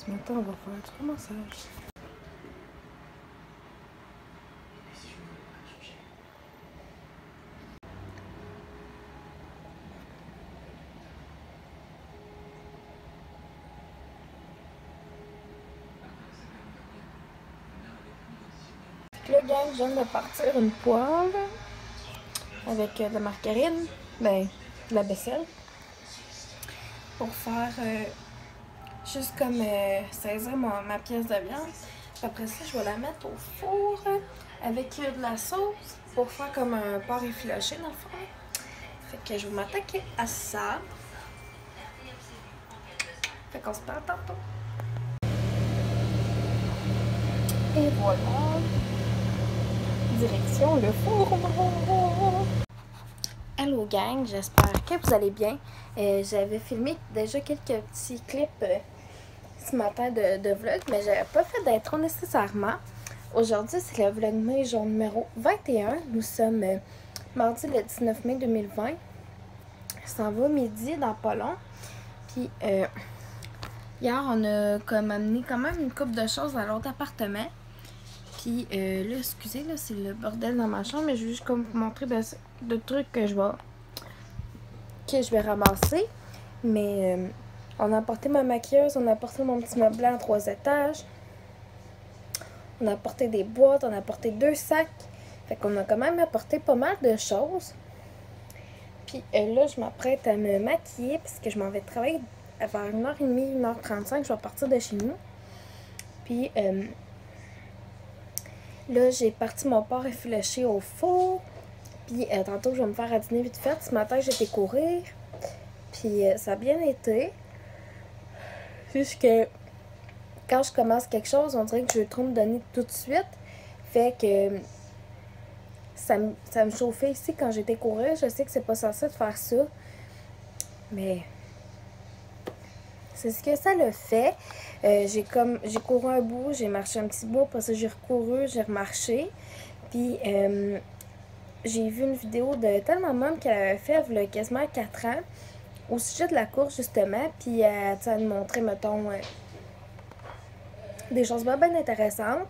Ce matin, on va faire du ramassage. Là, gang, je viens de partir une poêle avec de la margarine, ben, de la vaisselle, pour faire juste comme saisir ma pièce de viande. Puis après ça, je vais la mettre au four avec de la sauce pour faire comme un porc effiloché dans le fond. Fait que je vais m'attaquer à ça. Fait qu'on se parle tantôt. Et voilà. Direction le four. Hello gang, j'espère que vous allez bien. J'avais filmé déjà quelques petits clips ce matin de vlog, mais j'avais pas fait d'intro nécessairement. Aujourd'hui, c'est le vlogmas jour numéro 21. Nous sommes mardi le 19 mai 2020. Ça s'en va midi dans pas long. Puis hier, on a comme amené quand même une couple de choses à l'autre appartement. Puis là, excusez, là, c'est le bordel dans ma chambre, mais je vais juste comme vous montrer de trucs que je vais ramasser. Mais on a apporté ma maquilleuse, on a apporté mon petit meuble blanc en 3 étages. On a apporté des boîtes, on a apporté 2 sacs. Fait qu'on a quand même apporté pas mal de choses. Puis là, je m'apprête à me maquiller parce que je m'en vais travailler vers 1h30, 1h35. Je vais partir de chez nous. Puis là, j'ai parti mon porc effiloché au four. Puis tantôt, je vais me faire à dîner vite fait. Ce matin, j'ai été courir. Puis ça a bien été. Juste que quand je commence quelque chose, on dirait que je veux trop me donner tout de suite. Fait que ça me chauffait ici quand j'étais courir. Je sais que c'est pas censé de faire ça. Mais c'est ce que ça le fait. J'ai couru un bout, j'ai marché un petit bout. Après ça, j'ai recouru, j'ai remarché. Puis j'ai vu une vidéo de tellement maman qu'elle avait fait il y a quasiment 4 ans au sujet de la course justement. Puis elle me montrait, mettons, des choses bien intéressantes.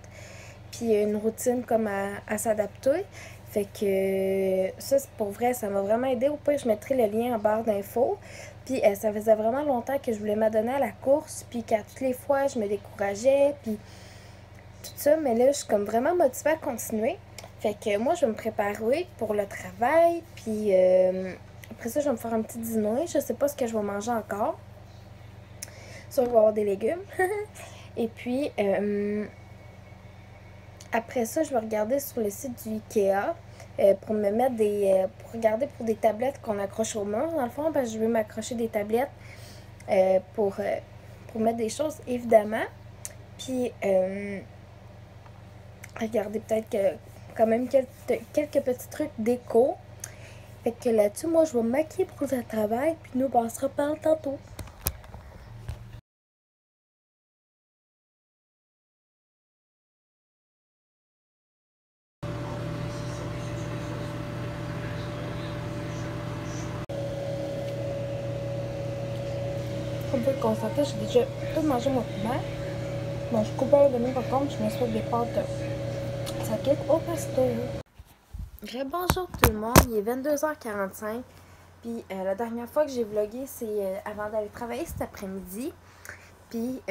Puis une routine comme à s'adapter. Fait que ça, pour vrai, ça m'a vraiment aidé. Au pire, je mettrai le lien en barre d'infos. Puis ça faisait vraiment longtemps que je voulais m'adonner à la course. Puis qu'à toutes les fois, je me décourageais. Puis tout ça. Mais là, je suis comme vraiment motivée à continuer. Fait que moi, je vais me préparer pour le travail. Puis après ça, je vais me faire un petit dîner. Je sais pas ce que je vais manger encore. Ça, je vais avoir des légumes. Et puis après ça, je vais regarder sur le site du Ikea pour me mettre pour regarder pour des tablettes qu'on accroche au mur. Dans le fond, parce que je veux m'accrocher des tablettes pour mettre des choses, évidemment. Puis, regarder peut-être quand même quelques petits trucs déco. Fait que là-dessus, moi, je vais me maquiller pour le travail. Puis nous, on se reparle tantôt. Comme vous le constatez, j'ai déjà tout mangé mon piment. Bon, je coupe de mes par contre, je me suis fait des pâtes saquettes au pesto. Bonjour tout le monde, il est 22h45. Puis la dernière fois que j'ai vlogué, c'est avant d'aller travailler cet après-midi. Puis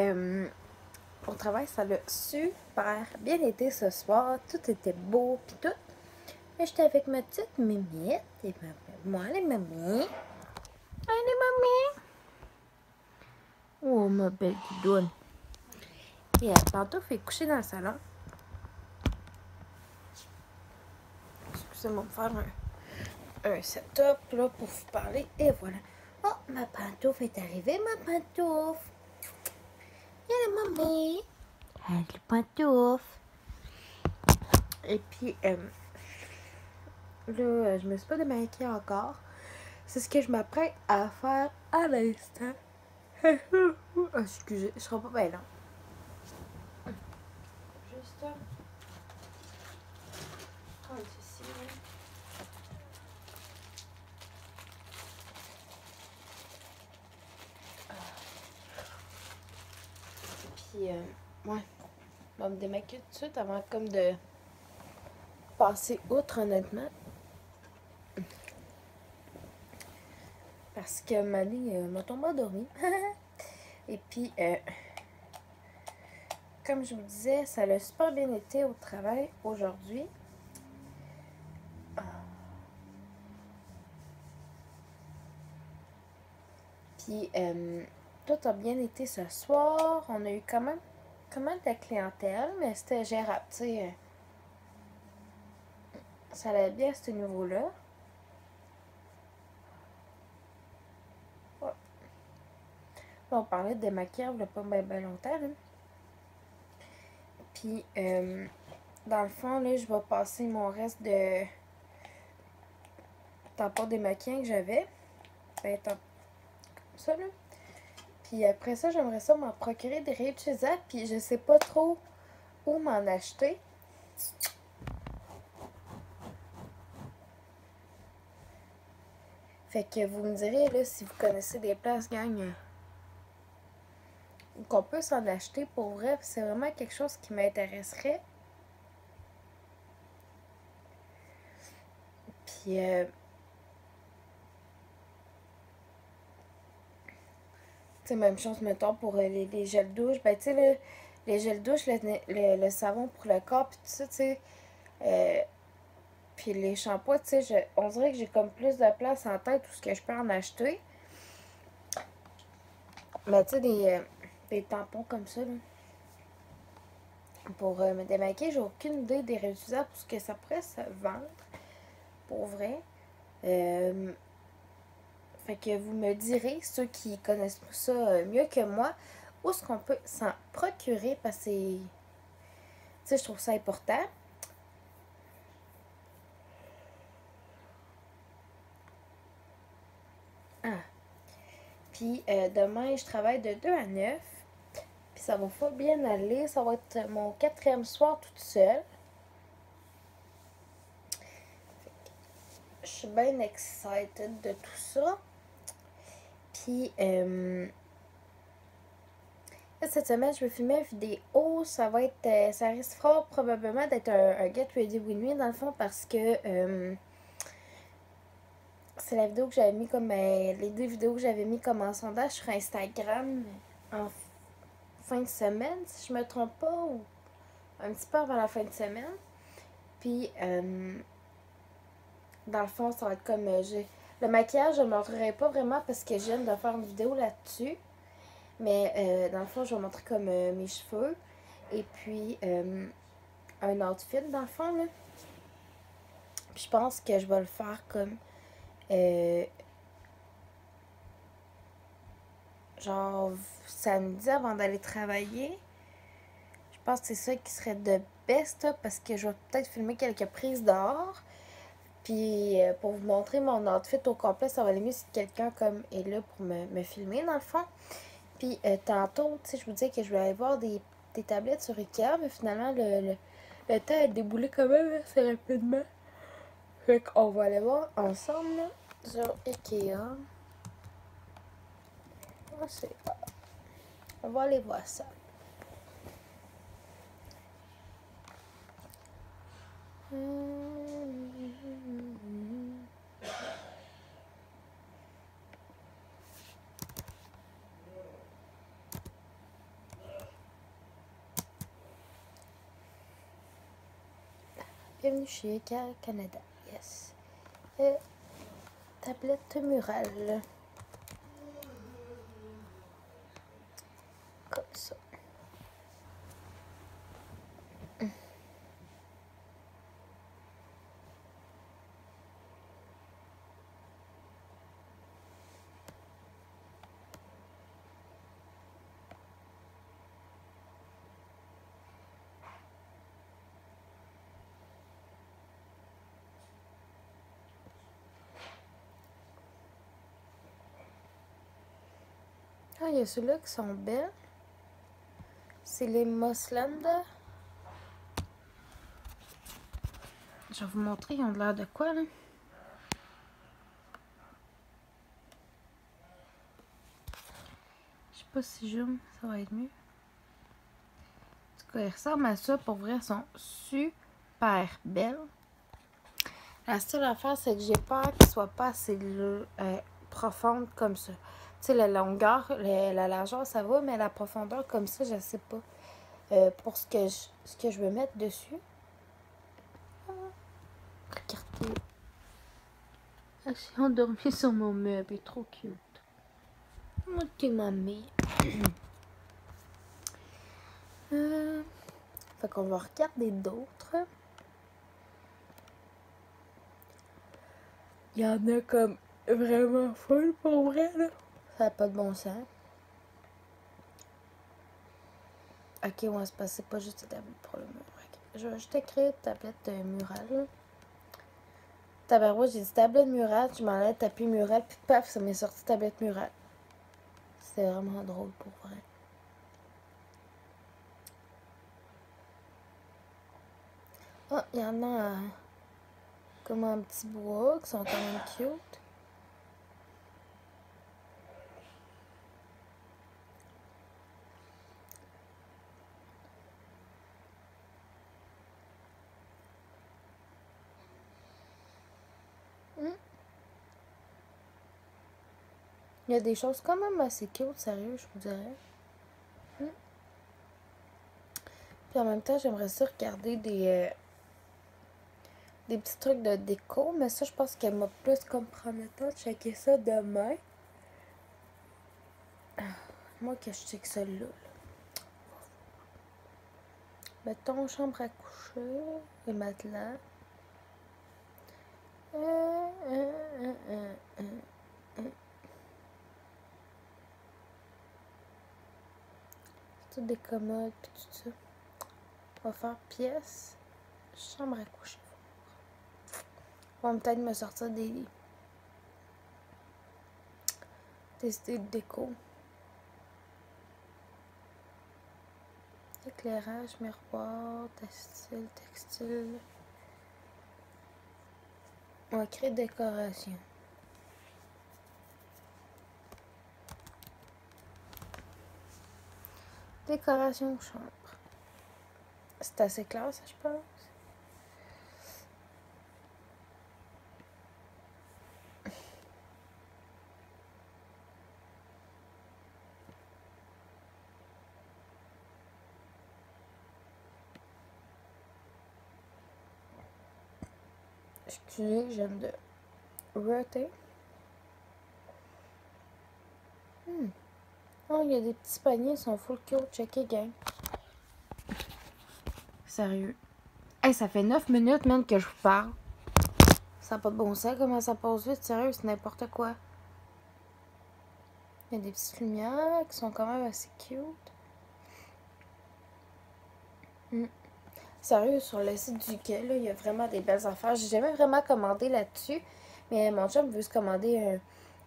au travail, ça l'a super bien été ce soir. Tout était beau, puis tout. Mais j'étais avec ma petite Mimette. Et moi, les mamies. Allez, mamie. Oh, ma belle guidoune. Et tantôt, fait coucher dans le salon. Excusez-moi de faire un setup là pour vous parler. Et voilà. Oh, ma pantoufle est arrivée, ma pantoufle. Il y a la mamie. Allez, pantoufle. Et puis, là, je me suis pas démaquillée encore. C'est ce que je m'apprête à faire à l'instant. Oh, excusez, je serai pas bien là. Juste prendre ceci. ouais, on va me démaquiller tout de suite avant comme de passer outre, honnêtement. Parce que Mali m'a tombé endormie. Et puis, comme je vous disais, ça a super bien été au travail aujourd'hui. Puis, tout a bien été ce soir. On a eu quand même de la clientèle, mais c'était gérable, tu sais. Ça allait bien à ce niveau-là. Ouais. Là, on parlait de démaquillage il n'y a pas bien longtemps. Là. Puis, dans le fond, là, je vais passer mon reste de tampons démaquillants que j'avais. Ben, comme ça, là. Puis après ça, j'aimerais ça m'en procurer des réutilisables. Puis je sais pas trop où m'en acheter. Fait que vous me direz, là, si vous connaissez des places, gang, où qu'on peut s'en acheter pour vrai. C'est vraiment quelque chose qui m'intéresserait. Puis, tu sais, même chose, mettons, pour les gels douche. Ben, tu sais, les gels douche, le savon pour le corps, puis tout ça, tu sais. Puis les shampoings, tu sais, on dirait que j'ai comme plus de place en tête où ce que je peux en acheter. Mais tu sais, des tampons comme ça, là. Pour me démaquiller, j'ai aucune idée des réutilisables pour ce que ça pourrait se vendre. Pour vrai. Fait que vous me direz, ceux qui connaissent ça mieux que moi, où est-ce qu'on peut s'en procurer parce que c'est. Tu sais, je trouve ça important. Ah. Puis demain, je travaille de 2 à 9. Puis ça va pas bien aller. Ça va être mon 4e soir toute seule. Je suis bien excited de tout ça. Puis cette semaine, je vais filmer une vidéo. Ça va être. Ça risque fort probablement d'être un Get Ready With Me dans le fond parce que c'est la vidéo que j'avais mis comme. Les 2 vidéos que j'avais mis comme en sondage sur Instagram en fin de semaine, si je me trompe pas, ou un petit peu avant la fin de semaine. Puis dans le fond, ça va être comme. Le maquillage, je ne le montrerai pas vraiment parce que je viens de faire une vidéo là-dessus. Mais dans le fond, je vais montrer comme mes cheveux. Et puis un outfit dans le fond là. Puis je pense que je vais le faire comme genre samedi avant d'aller travailler. Je pense que c'est ça qui serait de best là, parce que je vais peut-être filmer quelques prises dehors. Puis pour vous montrer mon outfit au complet, ça va aller mieux si quelqu'un comme est là pour me filmer dans le fond. Puis tantôt, tu sais, je vous disais que je voulais aller voir des tablettes sur Ikea, mais finalement le temps a déboulé quand même assez rapidement. Fait qu'on va aller voir ensemble là, sur Ikea. On va aller voir ça. Bienvenue chez Ikea Canada. Yes. Et tablette murale. Comme ça. Ah, il y a ceux-là qui sont belles. C'est les Moslanda. Je vais vous montrer, ils ont l'air de quoi là? Je sais pas si je zoome, ça va être mieux. Elles ressemblent à ça. Pour vrai, elles sont super belles. La seule affaire, c'est que j'ai peur qu'elles ne soient pas assez profondes comme ça. Tu sais, la longueur, la largeur, ça va, mais la profondeur comme ça, je sais pas. Pour ce que je veux mettre dessus. Regardez. Elle s'est endormie sur mon meuble. Elle est trop cute. Moi, t'es mamie. Fait qu'on va regarder d'autres. Il y en a comme vraiment full pour vrai, là. Ça n'a pas de bon sens. Ok, ouais, c'est passé pas juste des tablettes pour le mur. Okay. Je vais juste écrire tablette murale. Tabarouette, j'ai dit tablette murale, je m'en allais taper murale, puis paf, ça m'est sorti tablette murale. C'est vraiment drôle pour vrai. Ah, il y en a comme un petit bois qui sont quand même cute. Il y a des choses quand même assez cute, sérieux, je vous dirais. Puis en même temps, j'aimerais ça regarder des petits trucs de déco, mais ça, je pense qu'elle m'a plus comme prendre le temps de checker ça demain. Moi, que je check ça là. Mettons chambre à coucher et matelas. Toutes des commodes et tout ça. On va faire pièce, chambre à coucher. On va peut-être me sortir des idées de déco. Éclairage, miroir, textile. On va créer décoration. Décoration de chambre. C'est assez clair, ça, je pense. Excusez, j'aime de roter. Oh, il y a des petits paniers, ils sont full cute. Checker, gang. Sérieux. Hey, ça fait 9 minutes, même, que je vous parle. Ça n'a pas de bon sens, comment ça passe vite. Sérieux, c'est n'importe quoi. Il y a des petites lumières qui sont quand même assez cute. Sérieux, sur le site du quai, là, il y a vraiment des belles affaires. J'ai jamais vraiment commandé là-dessus. Mais mon chum veut se commander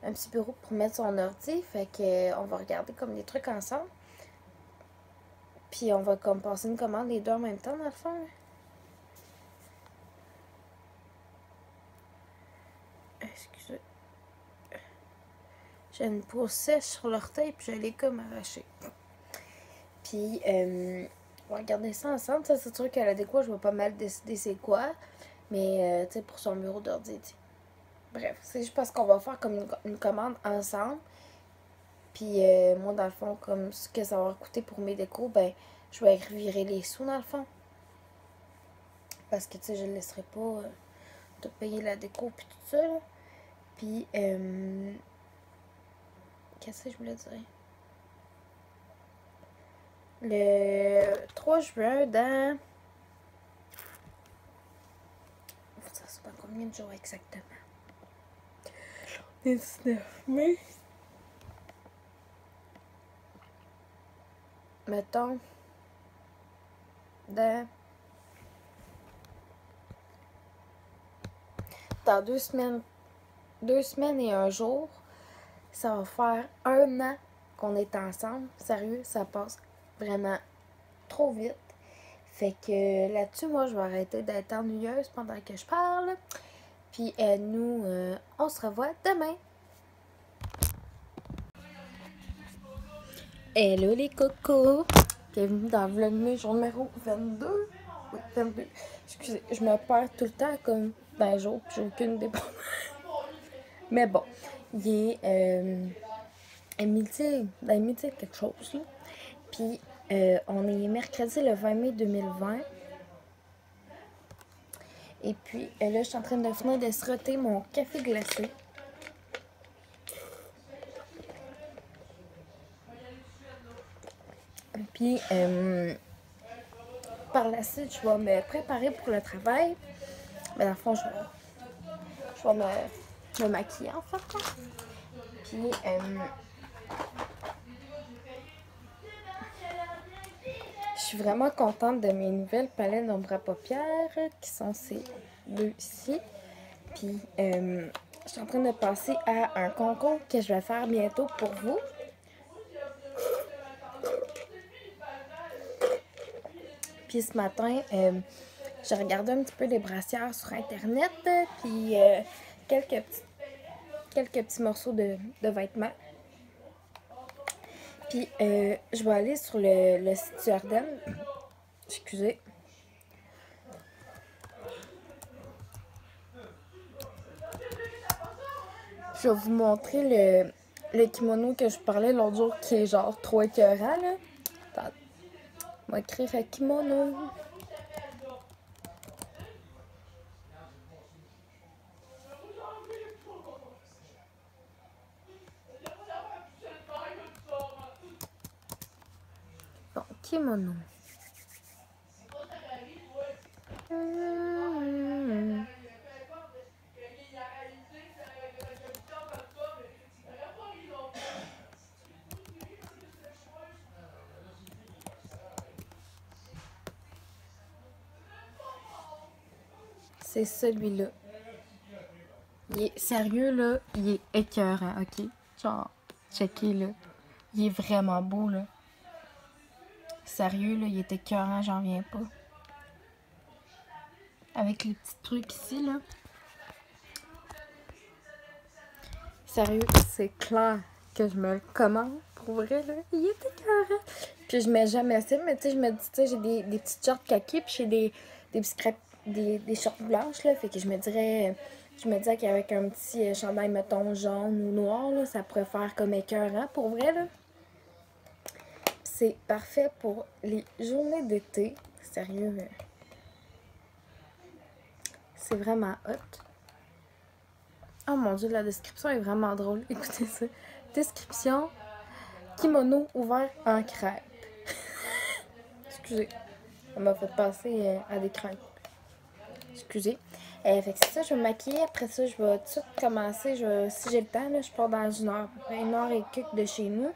un petit bureau pour mettre son ordi. Fait que on va regarder comme des trucs ensemble. Puis on va comme passer une commande les deux en même temps, dans le fond. Excusez. J'ai une peau sèche sur l'orteil, puis je l'ai comme arrachée. Puis, on va regarder ça ensemble. Ça, c'est sûr qu'à la déco, je vais pas mal décider c'est quoi. Mais, tu sais, pour son bureau d'ordi, tu sais. Bref, c'est juste parce qu'on va faire comme une commande ensemble. Puis, moi, dans le fond, comme ce que ça va coûter pour mes décos, ben, je vais revirer les sous, dans le fond. Parce que, tu sais, je ne laisserai pas tout payer la déco, puis tout ça, là. Puis, qu'est-ce que je voulais dire? Le 3 juin, dans... Ça se passe combien de jours exactement? Le 19 mai. Mettons, dans 2 semaines, 2 semaines et un jour, ça va faire 1 an qu'on est ensemble. Sérieux, ça passe vraiment trop vite. Fait que là-dessus, moi, je vais arrêter d'être ennuyeuse pendant que je parle. Puis nous, on se revoit demain. Hello les cocos! Bienvenue dans Vlogmas jour numéro 22. Oui, 22. Excusez, je me perds tout le temps comme dans les jours, puis j'ai aucune idée. Mais bon, il est midi, dans midi quelque chose, là. Puis, on est mercredi le 20 mai 2020. Et puis, là, je suis en train de finir de frotter mon café glacé. Puis, par la suite, je vais me préparer pour le travail. Mais dans le fond, je vais me maquiller, en fait. Puis, je suis vraiment contente de mes nouvelles palettes d'ombre à paupières, qui sont ces deux ici. Puis, je suis en train de passer à un concours que je vais faire bientôt pour vous. Puis ce matin, j'ai regardé un petit peu les brassières sur Internet, puis quelques petits morceaux de vêtements. Puis je vais aller sur le site du Ardennes. Excusez. Je vais vous montrer le kimono que je parlais l'autre jour, qui est genre trop écœurant, là. Attends. On va écrire kimono. Bon, kimono. C'est celui-là. Il est sérieux, là. Il est écœurant, ok? Genre, checkez, là. Il est vraiment beau, là. Sérieux, là, il est écœurant, j'en viens pas. Avec les petits trucs ici, là. Sérieux, c'est clair que je me le commande. Pour vrai, là, il est écœurant. Puis je mets jamais ça, mais tu sais, je me dis, tu sais, j'ai des petites shorts kaki, puis j'ai des shorts blanches, là. Fait que je me disais qu'avec un petit chandail, mettons, jaune ou noir, là, ça pourrait faire comme écœurant, pour vrai, là. C'est parfait pour les journées d'été. Sérieux, c'est vraiment hot. Oh mon dieu, la description est vraiment drôle. Écoutez ça. Description, kimono ouvert en crêpe. Excusez, ça m'a fait passer à des crêpes. Excusez. Fait que c'est ça, je vais me maquiller. Après ça, je vais tout de suite commencer. Si j'ai le temps, là, je pars dans 1 heure. À peu près 1 heure et quelques de chez nous.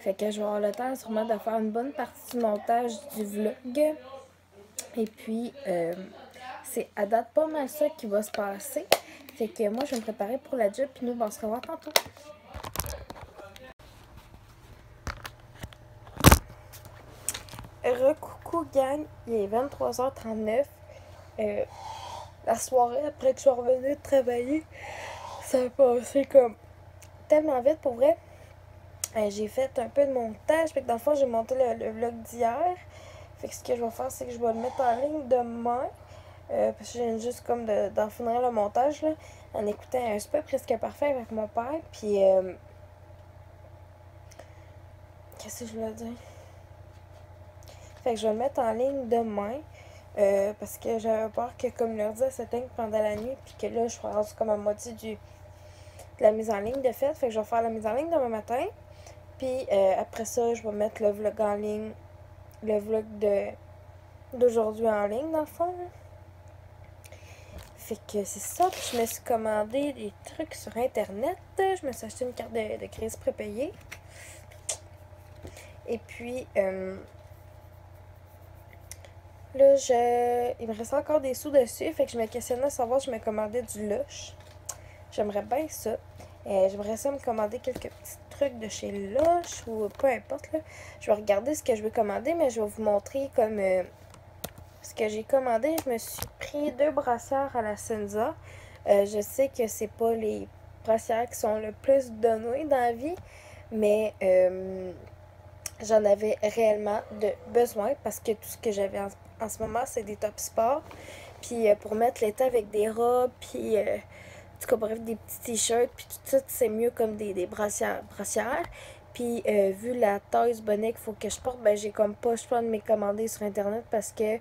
Fait que je vais avoir le temps sûrement de faire une bonne partie du montage du vlog. Et puis, c'est à date pas mal ça qui va se passer. Fait que moi, je vais me préparer pour la job, puis nous, on se revoit tantôt. Recoucou gang, il est 23h39. La soirée, après que je suis revenue de travailler, ça a passé comme tellement vite pour vrai. J'ai fait un peu de montage, fait que dans le fond, j'ai monté le vlog d'hier. Fait que ce que je vais faire, c'est que je vais le mettre en ligne demain. Parce que j'ai juste comme d'en finir le montage, là, en écoutant un super presque parfait avec mon père. Puis, qu'est-ce que je voulais dire? Fait que je vais le mettre en ligne demain. Parce que j'avais peur que comme l'ordi s'éteigne pendant la nuit, puis que là, je suis rendue comme à moitié de la mise en ligne de fait. Fait que je vais faire la mise en ligne demain matin. Puis après ça, je vais mettre le vlog en ligne. Le vlog d'aujourd'hui en ligne, dans le fond. Là. Fait que c'est ça. Puis je me suis commandé des trucs sur Internet. Je me suis acheté une carte de crédit prépayée. Et puis, là, il me restait encore des sous dessus. Fait que je me questionnais à savoir si je me commandais du Lush. J'aimerais bien ça. J'aimerais ça me commander quelques petits trucs de chez Lush ou peu importe. Là. Je vais regarder ce que je vais commander, mais je vais vous montrer comme ce que j'ai commandé. Je me suis pris 2 brassières à la Senza. Je sais que c'est pas les brassières qui sont le plus données dans la vie, mais j'en avais réellement de besoin parce que tout ce que j'avais en ce moment, c'est des top sports. Puis pour mettre l'été avec des robes, puis en tout cas, bref, des petits t-shirts, puis tout ça, c'est mieux comme des brassières. Puis vu la taille du bonnet qu'il faut que je porte, ben j'ai comme pas le choix de me commander sur internet parce que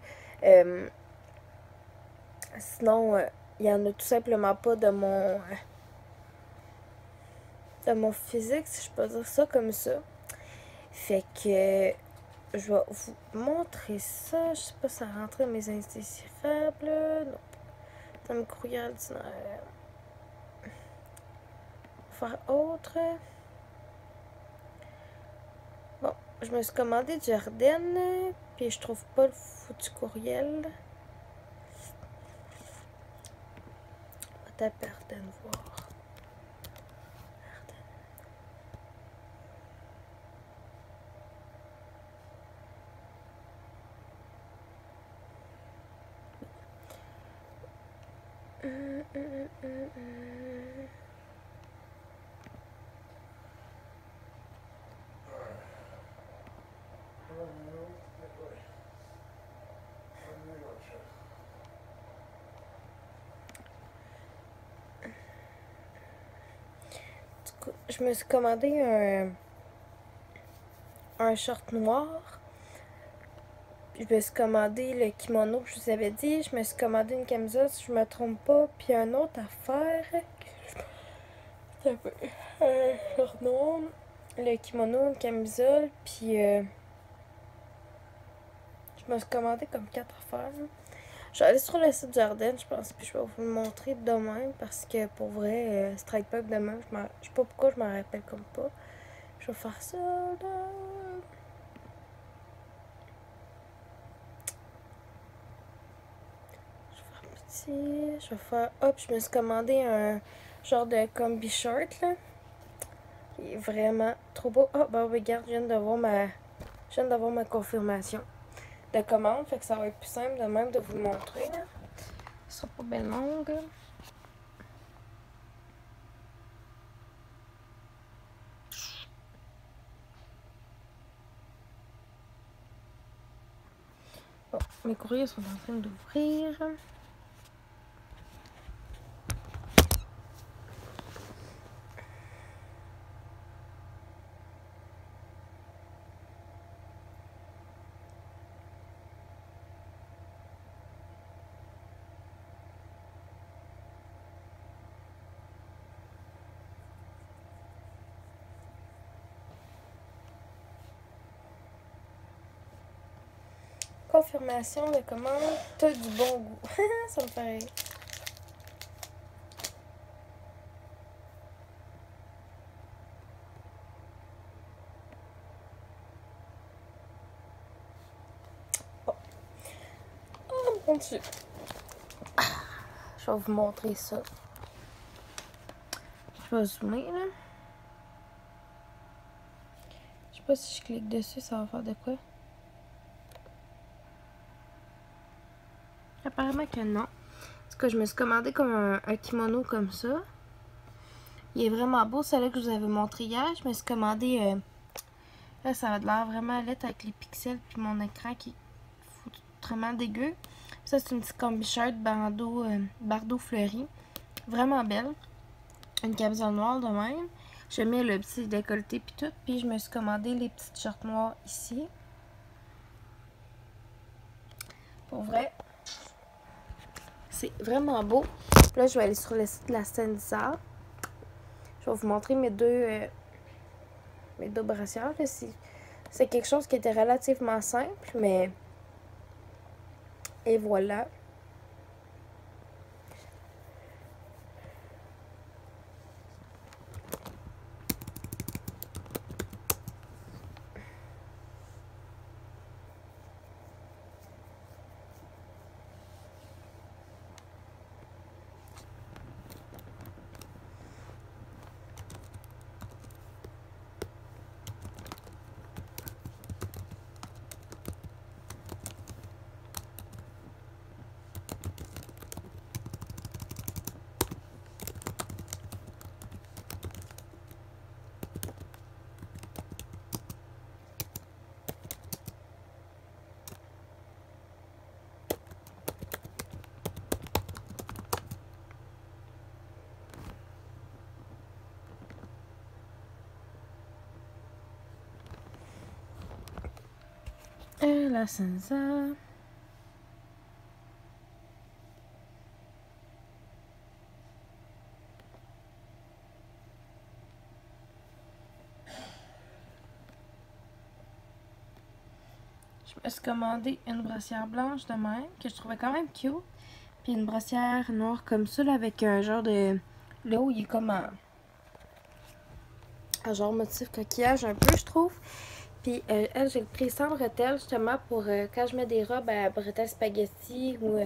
sinon, il y en a tout simplement pas de mon physique, si je peux dire ça comme ça. Fait que je vais vous montrer ça. Je sais pas si ça rentre dans mes indésirables. Non. Dans mes courriels ordinaires. Faire autre. Bon, je me suis commandé du Ardennes, puis je trouve pas le foutu courriel. On va taper Ardennes voir. Je me suis commandé un short noir. Je me suis commandé le kimono que je vous avais dit. Je me suis commandé une camisole si je me trompe pas. Puis un autre affaire. Un short noir. Le kimono, une camisole. Puis je me suis commandé comme 4 affaires. Je vais aller sur le site du Ardennes, je pense, puis je vais vous le montrer demain parce que pour vrai, Strike Pub demain, je sais pas pourquoi je m'en rappelle comme pas. Je vais faire ça là. Je vais faire petit. Je vais faire. Hop, je me suis commandé un genre de combi short là. Il est vraiment trop beau. Oh, bah regarde, je viens d'avoir ma confirmation de commande, fait que ça va être plus simple de même de vous le montrer là. Ce sera pas belle longue. Bon, mes courriers sont en train d'ouvrir. Confirmation de commande, t'as du bon goût. Ça me fait rire. Bon. Oh mon Dieu. Je vais vous montrer ça. Je vais zoomer là. Je sais pas si je clique dessus, ça va faire de quoi. Apparemment que non. En tout cas, je me suis commandé comme un kimono comme ça. Il est vraiment beau, celui que je vous avais montré hier. Je me suis commandé... là, ça va de l'air vraiment laid avec les pixels puis mon écran qui est foutrement dégueu. Ça, c'est une petite combi-shirt bardeau fleuri. Vraiment belle. Une camisole noire de même. Je mets le petit décolleté puis tout. Puis je me suis commandé les petites shorts noires ici. Pour vrai, c'est vraiment beau. Là, je vais aller sur le site de la Sandisa. Je vais vous montrer mes deux brassières. C'est quelque chose qui était relativement simple, mais... Et voilà. La Senza. Je me suis commandé une brassière blanche de même, que je trouvais quand même cute. Puis une brassière noire comme ça, là, avec un genre de... Le haut, il est comme un genre motif coquillage un peu, je trouve. Puis elle, j'ai pris sans bretelles, justement, pour quand je mets des robes à bretelles spaghetti ou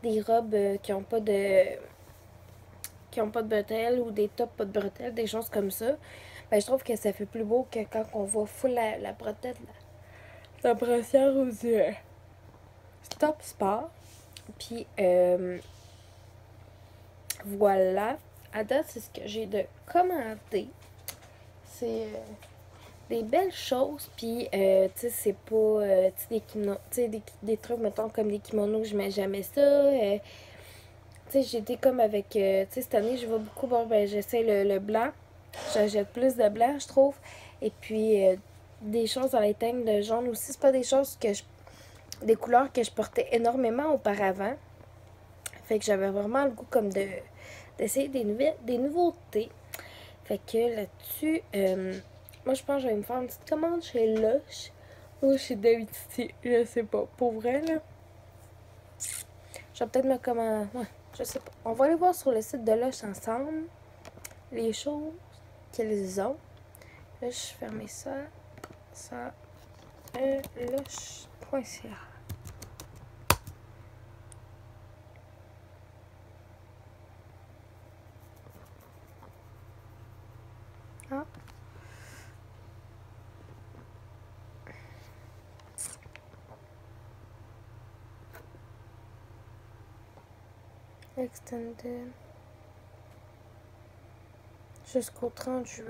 des robes qui ont pas de bretelles ou des tops pas de bretelles, des choses comme ça. Ben, je trouve que ça fait plus beau que quand on voit full la bretelle, la brassière ou du Stop Sport. Puis voilà. À date, c'est ce que j'ai de commandé. C'est des belles choses. Puis, tu sais, c'est pas des kimonos, tu sais, des trucs, mettons, comme des kimonos, je mets jamais ça. Tu sais, j'étais comme avec, tu sais, cette année, je vois beaucoup, bon, ben, j'essaie le blanc. J'achète plus de blanc, je trouve. Et puis, des choses dans les teintes de jaune aussi. C'est pas des choses que des couleurs que je portais énormément auparavant. Fait que j'avais vraiment le goût comme d'essayer des nouveautés. Fait que là-dessus, moi je pense que je vais me faire une petite commande chez Lush ou chez David City. Je sais pas. Pour vrai, là. Je vais peut-être me commander. Ouais, je sais pas. On va aller voir sur le site de Lush ensemble les choses qu'ils ont. Là, je ferme ça. Ça. Lush.ca. Ah. Extended. Jusqu'au 30 juin.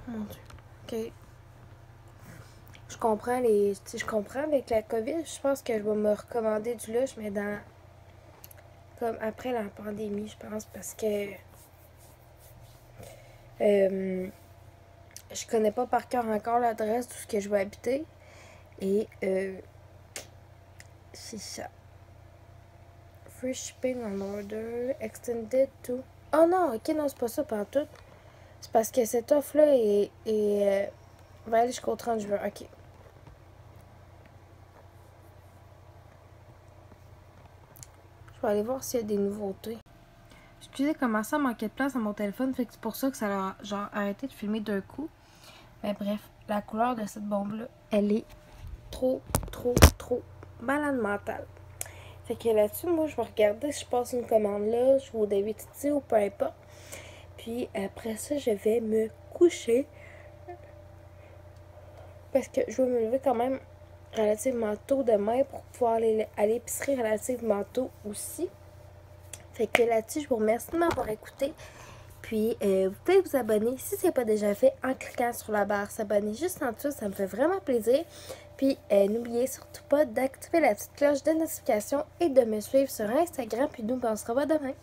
Mon Dieu. Ok. Je comprends je comprends avec la COVID, je pense que je vais me recommander du Lush, mais comme après la pandémie, je pense, parce que je connais pas par cœur encore l'adresse d'où ce que je vais habiter. Et c'est ça. Free shipping on order, extended to... Oh non, ok, non, c'est pas ça partout. C'est parce que cette offre-là va aller jusqu'au 30 juin, ok. Je vais aller voir s'il y a des nouveautés. Excusez, comment ça manquait de place à mon téléphone, fait que c'est pour ça que ça a genre arrêté de filmer d'un coup. Mais bref, la couleur de cette bombe-là, elle est trop malade mentale. Fait que là-dessus, moi, je vais regarder si je passe une commande là, je vais au David City ou peu importe. Puis après ça, je vais me coucher. Parce que je vais me lever quand même relativement tôt demain pour pouvoir aller à l'épicerie relativement tôt aussi. Fait que là-dessus, je vous remercie de m'avoir écouté. Puis, vous pouvez vous abonner si ce n'est pas déjà fait en cliquant sur la barre s'abonner juste en dessous. Ça me fait vraiment plaisir. Puis, n'oubliez surtout pas d'activer la petite cloche de notification et de me suivre sur Instagram. Puis nous, on se revoit demain.